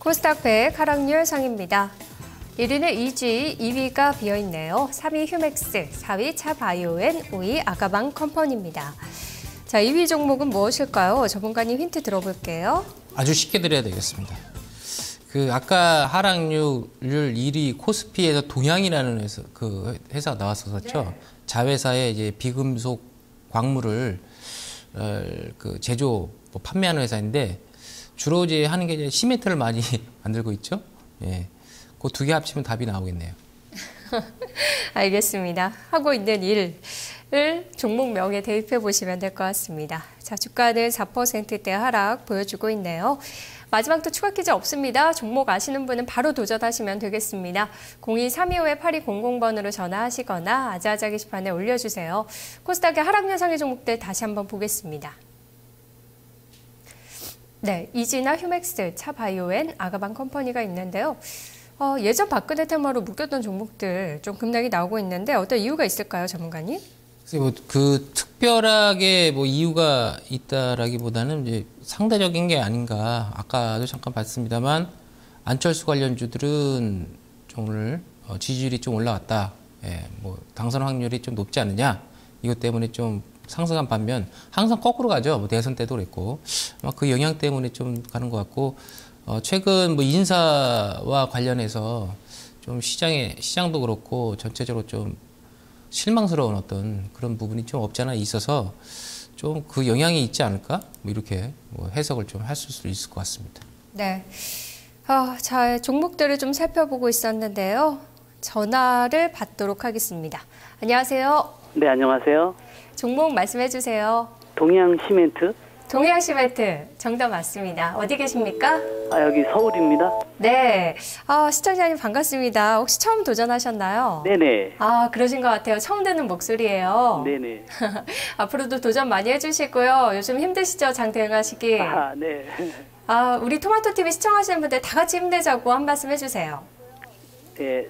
코스닥 100 하락률 상입니다. 1위는 EG, 2위가 비어있네요. 3위 휴맥스, 4위 차바이오엔, 5위 아가방 컴퍼니입니다. 자, 2위 종목은 무엇일까요? 전문가님 힌트 들어볼게요. 아주 쉽게 드려야 되겠습니다. 아까 하락률 1위 코스피에서 동양이라는 회사가 나왔었죠. 네. 자회사의 이제 비금속 광물을 제조, 판매하는 회사인데 주로 이제 하는 게 이제 시멘트를 많이 만들고 있죠. 예. 그 두 개 합치면 답이 나오겠네요. 알겠습니다. 하고 있는 일을 종목명에 대입해 보시면 될 것 같습니다. 자, 주가는 4%대 하락 보여주고 있네요. 마지막 또 추가 퀴즈 없습니다. 종목 아시는 분은 바로 도전하시면 되겠습니다. 02-325-8200번으로 전화하시거나 아자아자 게시판에 올려주세요. 코스닥의 하락률 상위 종목들 다시 한번 보겠습니다. 네, 이지나 휴맥스, 차바이오엔, 아가방 컴퍼니가 있는데요. 예전 박근혜 테마로 묶였던 종목들 좀 급락이 나오고 있는데 어떤 이유가 있을까요, 전문가님? 특별하게 이유가 있다라기보다는 이제 상대적인 게 아닌가. 아까도 잠깐 봤습니다만 안철수 관련주들은 좀 오늘 지지율이 좀 올라왔다. 예, 당선 확률이 좀 높지 않느냐. 이것 때문에 좀 상승한 반면 항상 거꾸로 가죠. 대선 때도 그랬고 그 영향 때문에 좀 가는 것 같고 최근 인사와 관련해서 좀 시장도 그렇고 전체적으로 좀 실망스러운 어떤 그런 부분이 좀 없지 않아 있어서 좀 그 영향이 있지 않을까? 이렇게 해석을 좀 할 수 있을 것 같습니다. 네. 자, 종목들을 좀 살펴보고 있었는데요. 전화를 받도록 하겠습니다. 안녕하세요. 네, 안녕하세요. 종목 말씀해 주세요. 동양시멘트. 동양시멘트 정답 맞습니다. 어디 계십니까? 여기 서울입니다. 네. 시청자님 반갑습니다. 혹시 처음 도전하셨나요? 네네. 그러신 것 같아요. 처음 듣는 목소리예요. 네네. 앞으로도 도전 많이 해주시고요. 요즘 힘드시죠? 장 대응하시기. 네. 우리 토마토TV 시청하시는 분들 다 같이 힘내자고 한 말씀 해주세요. 네,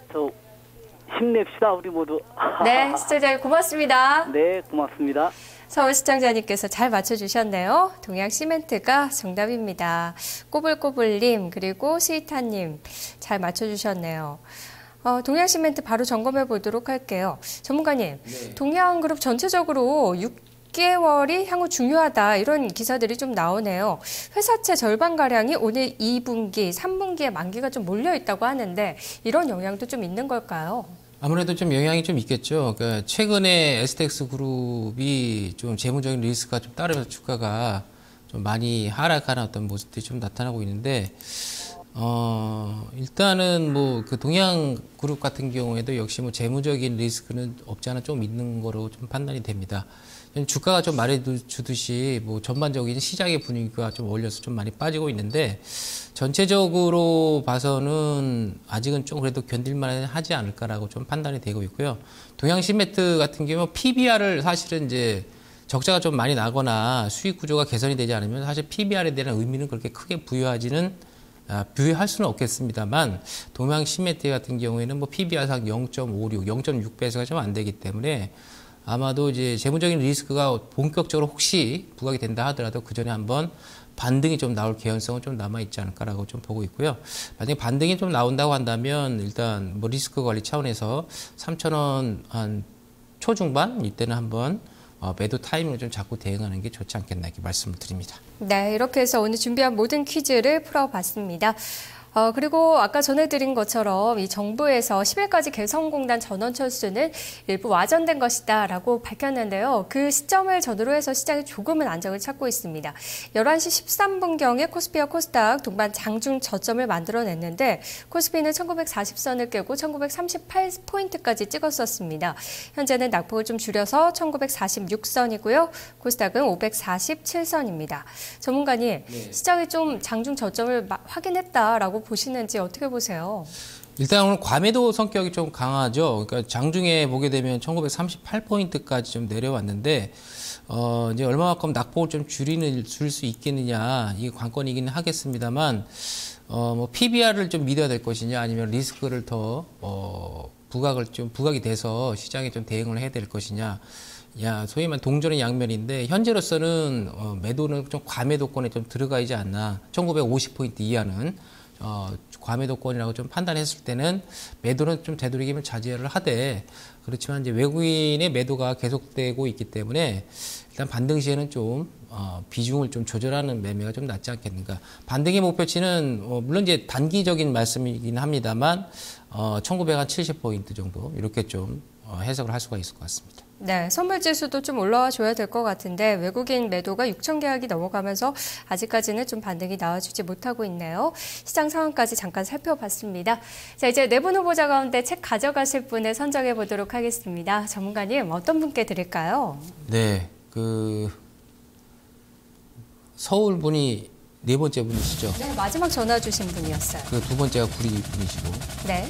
힘냅시다, 우리 모두. 네, 시청자님 고맙습니다. 네, 고맙습니다. 서울 시청자님께서 잘 맞춰주셨네요. 동양시멘트가 정답입니다. 꼬불꼬불님 그리고 스위타님 잘 맞춰주셨네요. 동양시멘트 바로 점검해 보도록 할게요. 전문가님, 네. 동양그룹 전체적으로 6개월이 향후 중요하다 이런 기사들이 좀 나오네요. 회사채 절반가량이 오늘 2분기, 3분기에 만기가 좀 몰려있다고 하는데 이런 영향도 좀 있는 걸까요? 아무래도 좀 영향이 좀 있겠죠. 그러니까 최근에 STX 그룹이 좀 재무적인 리스크가 좀 따르면서 주가가 좀 많이 하락하는 어떤 모습들이 좀 나타나고 있는데, 일단은 동양 그룹 같은 경우에도 역시 재무적인 리스크는 없지 않아 좀 있는 거로 좀 판단이 됩니다. 주가가 좀 말해주듯이 전반적인 시장의 분위기가 좀 올려서 좀 많이 빠지고 있는데 전체적으로 봐서는 아직은 좀 그래도 견딜만 하지 않을까라고 좀 판단이 되고 있고요. 동양시멘트 같은 경우 PBR을 사실은 이제 적자가 좀 많이 나거나 수익 구조가 개선이 되지 않으면 사실 PBR에 대한 의미는 그렇게 크게 부여할 수는 없겠습니다만 동양시멘트 같은 경우에는 PBR상 0.56, 0.6배수가 좀 안 되기 때문에 아마도 이제 재무적인 리스크가 본격적으로 혹시 부각이 된다 하더라도 그 전에 한번 반등이 좀 나올 개연성은 좀 남아있지 않을까라고 좀 보고 있고요. 만약에 반등이 좀 나온다고 한다면 일단 리스크 관리 차원에서 3,000원 한 초중반 이때는 한번 매도 타이밍을 좀 잡고 대응하는 게 좋지 않겠나 이렇게 말씀을 드립니다. 네, 이렇게 해서 오늘 준비한 모든 퀴즈를 풀어봤습니다. 그리고 아까 전해드린 것처럼 이 정부에서 10일까지 개성공단 전원 철수는 일부 와전된 것이다 라고 밝혔는데요. 그 시점을 전후로 해서 시장이 조금은 안정을 찾고 있습니다. 11시 13분경에 코스피와 코스닥 동반 장중 저점을 만들어냈는데 코스피는 1940선을 깨고 1938포인트까지 찍었었습니다. 현재는 낙폭을 좀 줄여서 1946선이고요. 코스닥은 547선입니다. 전문가님, 네. 시장이 좀 장중 저점을 확인했다라고 보시는지 어떻게 보세요? 일단 오늘 과매도 성격이 좀 강하죠. 그러니까 장중에 보게 되면 1938포인트까지 좀 내려왔는데 이제 얼마만큼 낙폭을 좀 줄일 수 있겠느냐 이게 관건이긴 하겠습니다만 PBR을 좀 믿어야 될 것이냐 아니면 리스크를 더 부각이 돼서 시장에 좀 대응을 해야 될 것이냐. 소위 말하는 동전의 양면인데 현재로서는 매도는 좀 과매도권에 좀 들어가지 않나. 1950포인트 이하는 과매도권이라고 좀 판단했을 때는 매도는 좀 되도록이면 자제를 하되 그렇지만 이제 외국인의 매도가 계속되고 있기 때문에 일단 반등 시에는 좀 비중을 좀 조절하는 매매가 좀 낫지 않겠는가. 반등의 목표치는 물론 이제 단기적인 말씀이긴 합니다만 1970포인트 정도 이렇게 좀 해석을 할 수가 있을 것 같습니다. 네, 선물지수도 좀 올라와 줘야 될 것 같은데 외국인 매도가 6천 계약이 넘어가면서 아직까지는 좀 반등이 나와주지 못하고 있네요. 시장 상황까지 잠깐 살펴봤습니다. 자, 이제 네 분 후보자 가운데 책 가져가실 분을 선정해 보도록 하겠습니다. 전문가님, 어떤 분께 드릴까요? 네, 서울 분이 네 번째 분이시죠? 네, 마지막 전화 주신 분이었어요. 그 두 번째가 구리 분이시고. 네.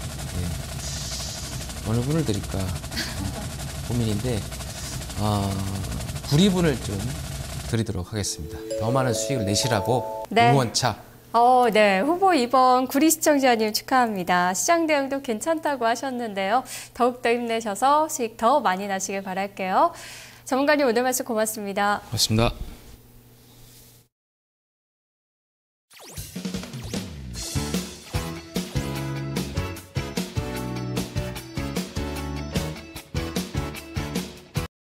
어느 분을 드릴까 고민인데 구리 분을 좀 드리도록 하겠습니다. 더 많은 수익을 내시라고 네. 응원차. 네. 후보 2번 구리 시청자님 축하합니다. 시장 대응도 괜찮다고 하셨는데요. 더욱더 힘내셔서 수익 더 많이 나시길 바랄게요. 전문가님 오늘 말씀 고맙습니다. 고맙습니다.